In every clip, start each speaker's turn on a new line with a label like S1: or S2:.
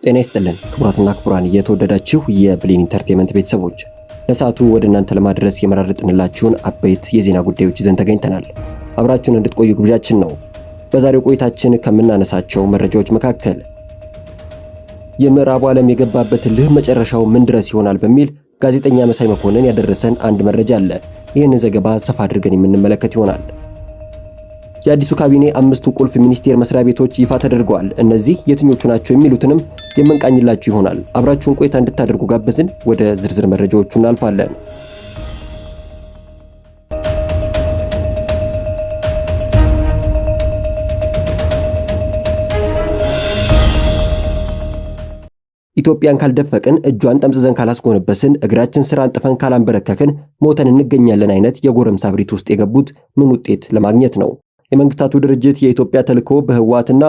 S1: ጤና ይስጥልን ክቡራትና ክቡራን የተወደዳችሁ የብሌን ኢንተርቴይንመንት ቤተሰቦች ለሰዓቱ ወደ እናንተ ለማድረስ የመረጥንላችሁን አበይት የዜና ጉዳዮች ይዘን ተገኝተናል። አብራችሁን እንድትቆዩ ግብዣችን ነው። በዛሬው ቆይታችን ከምናነሳቸው መረጃዎች መካከል የምዕራቡ ዓለም የገባበት ልህ መጨረሻው ምን ድረስ ይሆናል በሚል ጋዜጠኛ መሳይ መኮንን ያደረሰን አንድ መረጃ አለ። ይህን ዘገባ ሰፋ አድርገን የምንመለከት ይሆናል። የአዲሱ ካቢኔ 5 ቁልፍ ሚኒስቴር መስሪያ ቤቶች ይፋ ተደርገዋል። እነዚህ የትኞቹ ናቸው የሚሉትንም የምንቃኝላችሁ ይሆናል። አብራችሁን ቆይታ እንድታደርጉ ጋበዝን። ወደ ዝርዝር መረጃዎቹ እናልፋለን። ኢትዮጵያን ካልደፈቅን እጇን ጠምዝዘን ካላስጎነበስን እግራችን ስራ አንጥፈን ካላንበረከክን ሞተን እንገኛለን አይነት የጎረምሳ ብሪት ውስጥ የገቡት ምን ውጤት ለማግኘት ነው? የመንግስታቱ ድርጅት የኢትዮጵያ ተልዕኮ በህወሓትና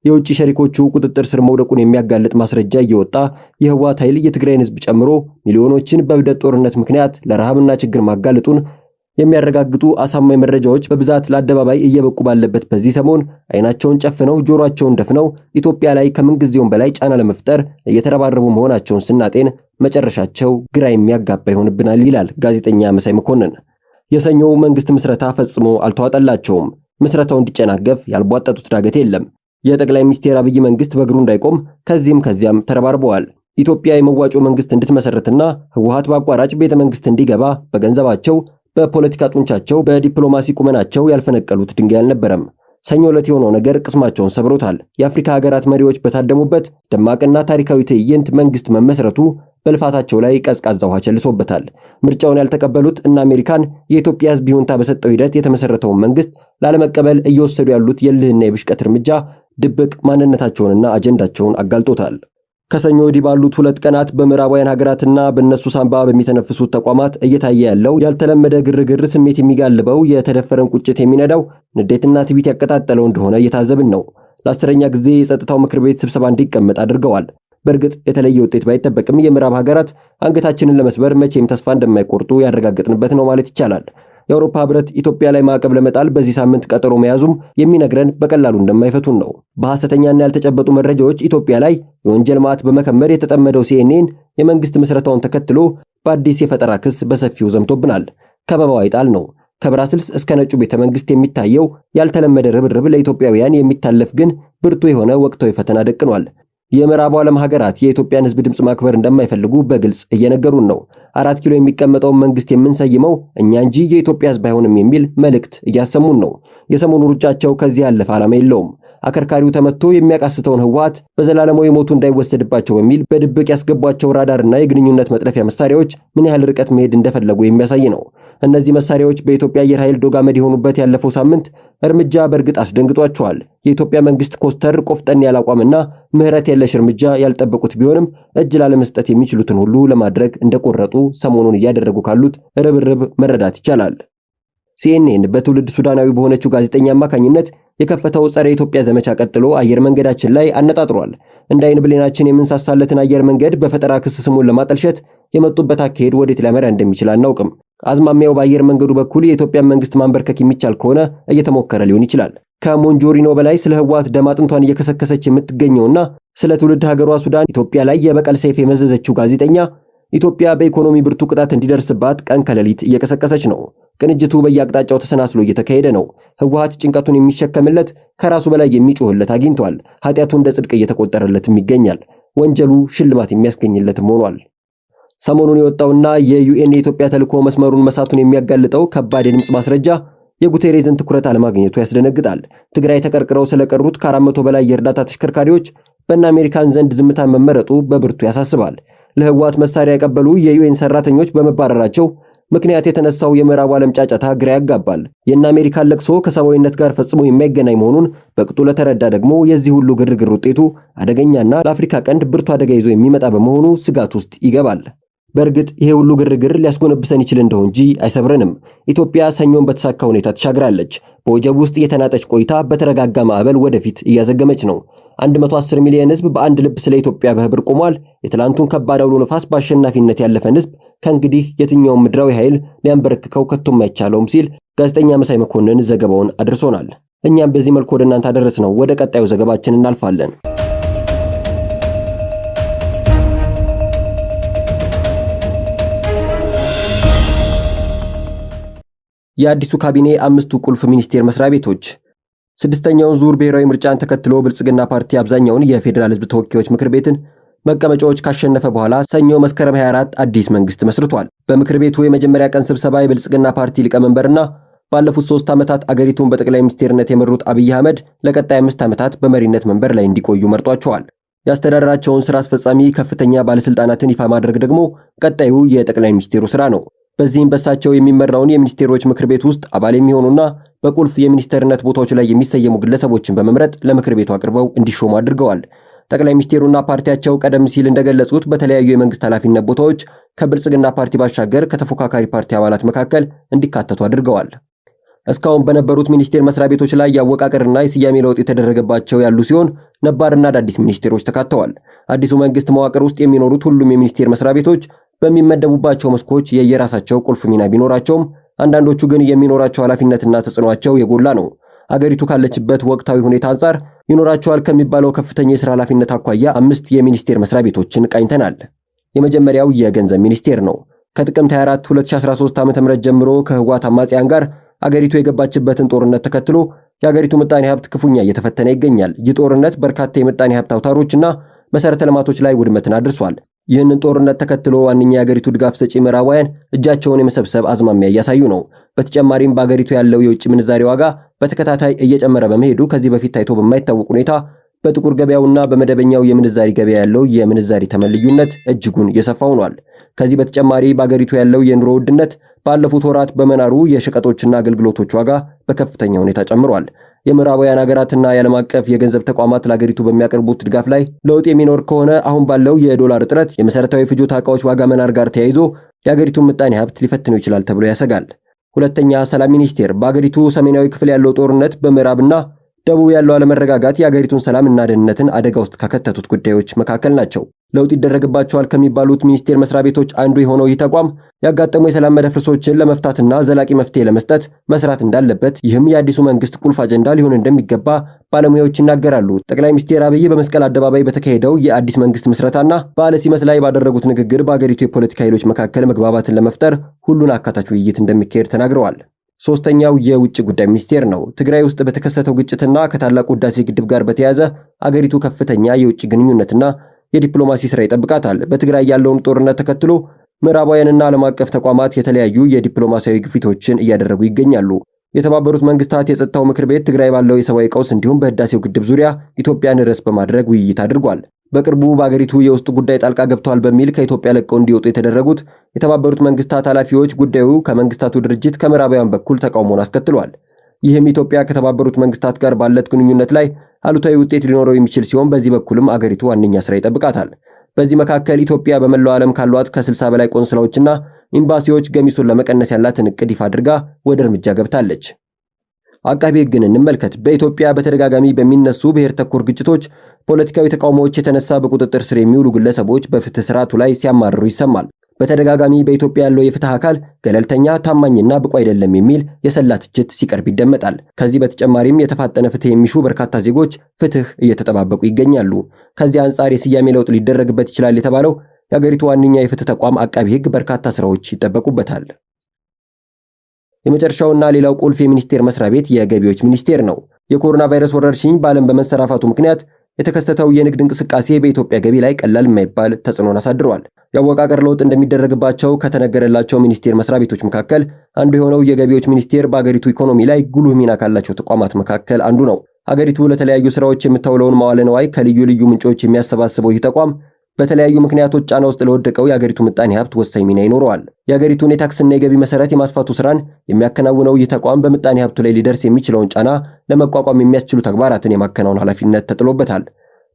S1: የውጭ ሸሪኮቹ ቁጥጥር ስር መውደቁን የሚያጋልጥ ማስረጃ እየወጣ የህወሓት ኃይል የትግራይን ህዝብ ጨምሮ ሚሊዮኖችን በብደት ጦርነት ምክንያት ለረሃብና ችግር ማጋለጡን የሚያረጋግጡ አሳማኝ መረጃዎች በብዛት ለአደባባይ እየበቁ ባለበት በዚህ ሰሞን አይናቸውን ጨፍነው ጆሮአቸውን ደፍነው ኢትዮጵያ ላይ ከምንጊዜውም በላይ ጫና ለመፍጠር እየተረባረቡ መሆናቸውን ስናጤን መጨረሻቸው ግራ የሚያጋባ ይሆንብናል ይላል ጋዜጠኛ መሳይ መኮንን። የሰኞው መንግስት ምስረታ ፈጽሞ አልተዋጠላቸውም። ምስረታው እንዲጨናገፍ ያልቧጠጡት ዳገት የለም። የጠቅላይ ሚኒስትር አብይ መንግስት በእግሩ እንዳይቆም ከዚያም ተረባርበዋል። ኢትዮጵያ የመዋጮ መንግስት እንድትመሰረትና ህወሓት በአቋራጭ ቤተ መንግስት እንዲገባ በገንዘባቸው፣ በፖለቲካ ጡንቻቸው፣ በዲፕሎማሲ ቁመናቸው ያልፈነቀሉት ድንጋይ አልነበረም። ሰኞ ዕለት የሆነው ነገር ቅስማቸውን ሰብሮታል። የአፍሪካ ሀገራት መሪዎች በታደሙበት ደማቅና ታሪካዊ ትዕይንት መንግስት መመስረቱ በልፋታቸው ላይ ቀዝቃዛ ውሃ ቸልሶበታል። ምርጫውን ያልተቀበሉት እና አሜሪካን የኢትዮጵያ ህዝብ ይሁንታ በሰጠው ሂደት የተመሰረተውን መንግስት ላለመቀበል እየወሰዱ ያሉት የልህና የብሽቀት እርምጃ ድብቅ ማንነታቸውንና አጀንዳቸውን አጋልጦታል። ከሰኞ ወዲህ ባሉት 2 ቀናት በምዕራባውያን ሀገራትና በእነሱ ሳንባ በሚተነፍሱት ተቋማት እየታየ ያለው ያልተለመደ ግርግር ስሜት የሚጋልበው የተደፈረን ቁጭት የሚነዳው ንዴትና ትዕቢት ያቀጣጠለው እንደሆነ እየታዘብን ነው። ለ10ኛ ጊዜ የጸጥታው ምክር ቤት ስብሰባ እንዲቀመጥ አድርገዋል። በእርግጥ የተለየ ውጤት ባይጠበቅም የምዕራብ ሀገራት አንገታችንን ለመስበር መቼም ተስፋ እንደማይቆርጡ ያረጋግጥንበት ነው ማለት ይቻላል። የአውሮፓ ህብረት ኢትዮጵያ ላይ ማዕቀብ ለመጣል በዚህ ሳምንት ቀጠሮ መያዙም የሚነግረን በቀላሉ እንደማይፈቱን ነው። በሐሰተኛና ያልተጨበጡ መረጃዎች ኢትዮጵያ ላይ የወንጀል ማዕት በመከመር የተጠመደው CNN የመንግስት ምስረታውን ተከትሎ በአዲስ የፈጠራ ክስ በሰፊው ዘምቶብናል። ከበባው አይጣል ነው። ከብራስልስ እስከ ነጩ ቤተ መንግስት የሚታየው ያልተለመደ ርብርብ ለኢትዮጵያውያን የሚታለፍ ግን ብርቱ የሆነ ወቅታዊ ፈተና ደቅኗል። የምዕራቡ ዓለም ሀገራት የኢትዮጵያን ህዝብ ድምጽ ማክበር እንደማይፈልጉ በግልጽ እየነገሩን ነው። 4 ኪሎ የሚቀመጠውን መንግስት የምንሰይመው እኛ እንጂ የኢትዮጵያ ህዝብ አይሆንም የሚል መልእክት እያሰሙን ነው። የሰሞኑ ሩጫቸው ከዚህ ያለፈ ዓላማ የለውም። አከርካሪው ተመትቶ የሚያቃስተውን ህወሓት በዘላለማዊ ሞቱ እንዳይወሰድባቸው በሚል በድብቅ ያስገቧቸው ራዳርና የግንኙነት መጥለፊያ መሳሪያዎች ምን ያህል ርቀት መሄድ እንደፈለጉ የሚያሳይ ነው። እነዚህ መሳሪያዎች በኢትዮጵያ አየር ኃይል ዶጋመድ የሆኑበት ያለፈው ሳምንት እርምጃ በእርግጥ አስደንግጧቸዋል። የኢትዮጵያ መንግስት ኮስተር ቆፍጠን ያላቋምና ምህረት የለሽ እርምጃ ያልጠበቁት ቢሆንም እጅ ላለመስጠት የሚችሉትን ሁሉ ለማድረግ እንደቆረጡ ሰሞኑን እያደረጉ ካሉት ርብርብ መረዳት ይቻላል። CNN በትውልድ ሱዳናዊ በሆነችው ጋዜጠኛ አማካኝነት የከፈተው ጸረ ኢትዮጵያ ዘመቻ ቀጥሎ አየር መንገዳችን ላይ አነጣጥሯል። እንደ አይን ብሌናችን የምንሳሳለትን አየር መንገድ በፈጠራ ክስ ስሙን ለማጠልሸት የመጡበት አካሄድ ወዴት ሊያመራ እንደሚችል አናውቅም። አዝማሚያው በአየር መንገዱ በኩል የኢትዮጵያን መንግስት ማንበርከክ የሚቻል ከሆነ እየተሞከረ ሊሆን ይችላል። ከሞንጆሪኖ በላይ ስለ ህወሓት ደም አጥንቷን እየከሰከሰች የምትገኘውና ስለ ትውልድ ሀገሯ ሱዳን ኢትዮጵያ ላይ የበቀል ሰይፍ የመዘዘችው ጋዜጠኛ ኢትዮጵያ በኢኮኖሚ ብርቱ ቅጣት እንዲደርስባት ቀን ከሌሊት እየቀሰቀሰች ነው። ቅንጅቱ በየአቅጣጫው ተሰናስሎ እየተካሄደ ነው። ህወሓት ጭንቀቱን የሚሸከምለት ከራሱ በላይ የሚጮህለት አግኝቷል። ኃጢአቱ እንደ ጽድቅ እየተቆጠረለትም ይገኛል። ወንጀሉ ሽልማት የሚያስገኝለትም ሆኗል። ሰሞኑን የወጣውና የዩኤን የኢትዮጵያ ተልዕኮ መስመሩን መሳቱን የሚያጋልጠው ከባድ የድምጽ ማስረጃ የጉቴሬዝን ትኩረት አለማግኘቱ ያስደነግጣል። ትግራይ ተቀርቅረው ስለቀሩት ከ400 በላይ የእርዳታ ተሽከርካሪዎች በእነ አሜሪካን ዘንድ ዝምታን መመረጡ በብርቱ ያሳስባል። ለህወሓት መሳሪያ ያቀበሉ የዩኤን ሰራተኞች በመባረራቸው ምክንያት የተነሳው የምዕራቡ ዓለም ጫጫታ ግራ ያጋባል። የእነ አሜሪካን ለቅሶ ከሰብአዊነት ጋር ፈጽሞ የማይገናኝ መሆኑን በቅጡ ለተረዳ ደግሞ የዚህ ሁሉ ግርግር ውጤቱ አደገኛና ለአፍሪካ ቀንድ ብርቱ አደጋ ይዞ የሚመጣ በመሆኑ ስጋት ውስጥ ይገባል። በእርግጥ ይሄ ሁሉ ግርግር ሊያስጎነብሰን ይችል እንደው እንጂ አይሰብረንም። ኢትዮጵያ ሰኞን በተሳካ ሁኔታ ተሻግራለች። በወጀብ ውስጥ የተናጠች ቆይታ በተረጋጋ ማዕበል ወደፊት እያዘገመች ነው። 110 ሚሊዮን ህዝብ በአንድ ልብ ስለ ኢትዮጵያ በህብር ቆሟል። የትላንቱን ከባድ አውሎ ነፋስ በአሸናፊነት ያለፈን ህዝብ ከእንግዲህ የትኛውም ምድራዊ ኃይል ሊያንበረክከው ከቶም አይቻለውም ሲል ጋዜጠኛ መሳይ መኮንን ዘገባውን አድርሶናል። እኛም በዚህ መልኩ ወደ እናንተ አደረስነው። ወደ ቀጣዩ ዘገባችን እናልፋለን። የአዲሱ ካቢኔ 5ቱ ቁልፍ ሚኒስቴር መስሪያ ቤቶች። ስድስተኛውን ዙር ብሔራዊ ምርጫን ተከትሎ ብልጽግና ፓርቲ አብዛኛውን የፌዴራል ሕዝብ ተወካዮች ምክር ቤትን መቀመጫዎች ካሸነፈ በኋላ ሰኞ መስከረም 24 አዲስ መንግስት መስርቷል። በምክር ቤቱ የመጀመሪያ ቀን ስብሰባ የብልጽግና ፓርቲ ሊቀመንበርና ባለፉት 3 ዓመታት አገሪቱን በጠቅላይ ሚኒስቴርነት የመሩት አብይ አህመድ ለቀጣይ 5 ዓመታት በመሪነት መንበር ላይ እንዲቆዩ መርጧቸዋል። የአስተዳደራቸውን ስራ አስፈጻሚ ከፍተኛ ባለስልጣናትን ይፋ ማድረግ ደግሞ ቀጣዩ የጠቅላይ ሚኒስቴሩ ስራ ነው። በዚህም በሳቸው የሚመራውን የሚኒስቴሮች ምክር ቤት ውስጥ አባል የሚሆኑና በቁልፍ የሚኒስተርነት ቦታዎች ላይ የሚሰየሙ ግለሰቦችን በመምረጥ ለምክር ቤቱ አቅርበው እንዲሾሙ አድርገዋል። ጠቅላይ ሚኒስቴሩና ፓርቲያቸው ቀደም ሲል እንደገለጹት በተለያዩ የመንግስት ኃላፊነት ቦታዎች ከብልጽግና ፓርቲ ባሻገር ከተፎካካሪ ፓርቲ አባላት መካከል እንዲካተቱ አድርገዋል። እስካሁን በነበሩት ሚኒስቴር መስሪያ ቤቶች ላይ የአወቃቀርና የስያሜ ለውጥ የተደረገባቸው ያሉ ሲሆን ነባርና አዳዲስ ሚኒስቴሮች ተካተዋል። አዲሱ መንግስት መዋቅር ውስጥ የሚኖሩት ሁሉም የሚኒስቴር መስሪያ ቤቶች በሚመደቡባቸው መስኮች የየራሳቸው ቁልፍ ሚና ቢኖራቸውም አንዳንዶቹ ግን የሚኖራቸው ኃላፊነትና ተጽዕኖአቸው የጎላ ነው። አገሪቱ ካለችበት ወቅታዊ ሁኔታ አንጻር ይኖራቸዋል ከሚባለው ከፍተኛ የሥራ ኃላፊነት አኳያ 5 የሚኒስቴር መስሪያ ቤቶችን ቃኝተናል። የመጀመሪያው የገንዘብ ሚኒስቴር ነው። ከጥቅምት 24 2013 ዓ.ም ጀምሮ ከህወሓት አማጽያን ጋር አገሪቱ የገባችበትን ጦርነት ተከትሎ የአገሪቱ ምጣኔ ሀብት ክፉኛ እየተፈተነ ይገኛል። ይህ ጦርነት በርካታ የምጣኔ ሀብት አውታሮችና መሰረተ ልማቶች ላይ ውድመትን አድርሷል። ይህንን ጦርነት ተከትሎ ዋነኛ የአገሪቱ ድጋፍ ሰጪ ምዕራባውያን እጃቸውን የመሰብሰብ አዝማሚያ እያሳዩ ነው። በተጨማሪም በአገሪቱ ያለው የውጭ ምንዛሬ ዋጋ በተከታታይ እየጨመረ በመሄዱ ከዚህ በፊት ታይቶ በማይታወቅ ሁኔታ በጥቁር ገበያውና በመደበኛው የምንዛሪ ገበያ ያለው የምንዛሪ ተመን ልዩነት እጅጉን የሰፋ ሆኗል። ከዚህ በተጨማሪ በአገሪቱ ያለው የኑሮ ውድነት ባለፉት ወራት በመናሩ የሸቀጦችና አገልግሎቶች ዋጋ በከፍተኛ ሁኔታ ጨምሯል። የምዕራባውያን ሀገራትና የዓለም አቀፍ የገንዘብ ተቋማት ለአገሪቱ በሚያቀርቡት ድጋፍ ላይ ለውጥ የሚኖር ከሆነ አሁን ባለው የዶላር እጥረት የመሰረታዊ ፍጆታ ዕቃዎች ዋጋ መናር ጋር ተያይዞ የአገሪቱን ምጣኔ ሀብት ሊፈትነው ይችላል ተብሎ ያሰጋል። ሁለተኛ፣ ሰላም ሚኒስቴር። በአገሪቱ ሰሜናዊ ክፍል ያለው ጦርነት በምዕራብና ደቡብ ያለው አለመረጋጋት የአገሪቱን ሰላምና ደህንነትን አደጋ ውስጥ ከከተቱት ጉዳዮች መካከል ናቸው። ለውጥ ይደረግባቸዋል ከሚባሉት ሚኒስቴር መስሪያ ቤቶች አንዱ የሆነው ይህ ተቋም ያጋጠሙ የሰላም መደፍርሶችን ለመፍታትና ዘላቂ መፍትሄ ለመስጠት መስራት እንዳለበት፣ ይህም የአዲሱ መንግስት ቁልፍ አጀንዳ ሊሆን እንደሚገባ ባለሙያዎች ይናገራሉ። ጠቅላይ ሚኒስትር አብይ በመስቀል አደባባይ በተካሄደው የአዲስ መንግስት ምስረታና በዓለ ሲመት ላይ ባደረጉት ንግግር በአገሪቱ የፖለቲካ ኃይሎች መካከል መግባባትን ለመፍጠር ሁሉን አካታች ውይይት እንደሚካሄድ ተናግረዋል። ሶስተኛው የውጭ ጉዳይ ሚኒስቴር ነው። ትግራይ ውስጥ በተከሰተው ግጭትና ከታላቁ ህዳሴ ግድብ ጋር በተያያዘ አገሪቱ ከፍተኛ የውጭ ግንኙነትና የዲፕሎማሲ ስራ ይጠብቃታል። በትግራይ ያለውን ጦርነት ተከትሎ ምዕራባውያንና ዓለም አቀፍ ተቋማት የተለያዩ የዲፕሎማሲያዊ ግፊቶችን እያደረጉ ይገኛሉ። የተባበሩት መንግስታት የጸጥታው ምክር ቤት ትግራይ ባለው የሰብአዊ ቀውስ እንዲሁም በህዳሴው ግድብ ዙሪያ ኢትዮጵያን ርዕስ በማድረግ ውይይት አድርጓል። በቅርቡ በአገሪቱ የውስጥ ጉዳይ ጣልቃ ገብተዋል በሚል ከኢትዮጵያ ለቀው እንዲወጡ የተደረጉት የተባበሩት መንግስታት ኃላፊዎች ጉዳዩ ከመንግስታቱ ድርጅት ከምዕራባውያን በኩል ተቃውሞን አስከትሏል። ይህም ኢትዮጵያ ከተባበሩት መንግስታት ጋር ባለት ግንኙነት ላይ አሉታዊ ውጤት ሊኖረው የሚችል ሲሆን በዚህ በኩልም አገሪቱ ዋነኛ ስራ ይጠብቃታል። በዚህ መካከል ኢትዮጵያ በመላው ዓለም ካሏት ከ60 በላይ ቆንስላዎችና ኤምባሲዎች ገሚሱን ለመቀነስ ያላትን እቅድ ይፋ አድርጋ ወደ እርምጃ ገብታለች። አቃቤ ሕግን እንመልከት። በኢትዮጵያ በተደጋጋሚ በሚነሱ ብሔር ተኮር ግጭቶች፣ ፖለቲካዊ ተቃውሞዎች የተነሳ በቁጥጥር ስር የሚውሉ ግለሰቦች በፍትህ ስርዓቱ ላይ ሲያማርሩ ይሰማል። በተደጋጋሚ በኢትዮጵያ ያለው የፍትህ አካል ገለልተኛ፣ ታማኝና ብቁ አይደለም የሚል የሰላ ትችት ሲቀርብ ይደመጣል። ከዚህ በተጨማሪም የተፋጠነ ፍትህ የሚሹ በርካታ ዜጎች ፍትህ እየተጠባበቁ ይገኛሉ። ከዚህ አንጻር የስያሜ ለውጥ ሊደረግበት ይችላል የተባለው የአገሪቱ ዋነኛ የፍትህ ተቋም አቃቤ ሕግ በርካታ ስራዎች ይጠበቁበታል። የመጨረሻውና ሌላው ቁልፍ የሚኒስቴር መስሪያ ቤት የገቢዎች ሚኒስቴር ነው። የኮሮና ቫይረስ ወረርሽኝ በዓለም በመንሰራፋቱ ምክንያት የተከሰተው የንግድ እንቅስቃሴ በኢትዮጵያ ገቢ ላይ ቀላል የማይባል ተጽዕኖን አሳድሯል። የአወቃቀር ለውጥ እንደሚደረግባቸው ከተነገረላቸው ሚኒስቴር መስሪያ ቤቶች መካከል አንዱ የሆነው የገቢዎች ሚኒስቴር በአገሪቱ ኢኮኖሚ ላይ ጉልህ ሚና ካላቸው ተቋማት መካከል አንዱ ነው። አገሪቱ ለተለያዩ ስራዎች የምታውለውን መዋለ ንዋይ ከልዩ ልዩ ምንጮች የሚያሰባስበው ይህ ተቋም በተለያዩ ምክንያቶች ጫና ውስጥ ለወደቀው የአገሪቱ ምጣኔ ሀብት ወሳኝ ሚና ይኖረዋል። የአገሪቱን የታክስና የገቢ መሰረት የማስፋቱ ስራን የሚያከናውነው ይህ ተቋም በምጣኔ ሀብቱ ላይ ሊደርስ የሚችለውን ጫና ለመቋቋም የሚያስችሉ ተግባራትን የማከናወን ኃላፊነት ተጥሎበታል።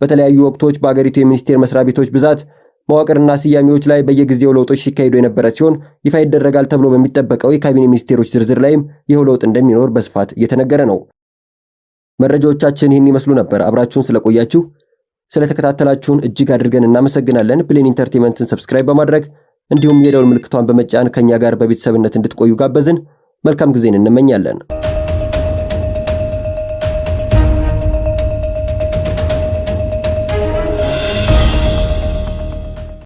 S1: በተለያዩ ወቅቶች በአገሪቱ የሚኒስቴር መስሪያ ቤቶች ብዛት፣ መዋቅርና ስያሜዎች ላይ በየጊዜው ለውጦች ሲካሄዱ የነበረ ሲሆን ይፋ ይደረጋል ተብሎ በሚጠበቀው የካቢኔ ሚኒስቴሮች ዝርዝር ላይም ይህ ለውጥ እንደሚኖር በስፋት እየተነገረ ነው። መረጃዎቻችን ይህን ይመስሉ ነበር። አብራችሁን ስለቆያችሁ ስለተከታተላችሁን እጅግ አድርገን እናመሰግናለን። ብሌን ኢንተርቴይንመንትን ሰብስክራይብ በማድረግ እንዲሁም የደውል ምልክቷን በመጫን ከኛ ጋር በቤተሰብነት እንድትቆዩ ጋበዝን። መልካም ጊዜን እንመኛለን።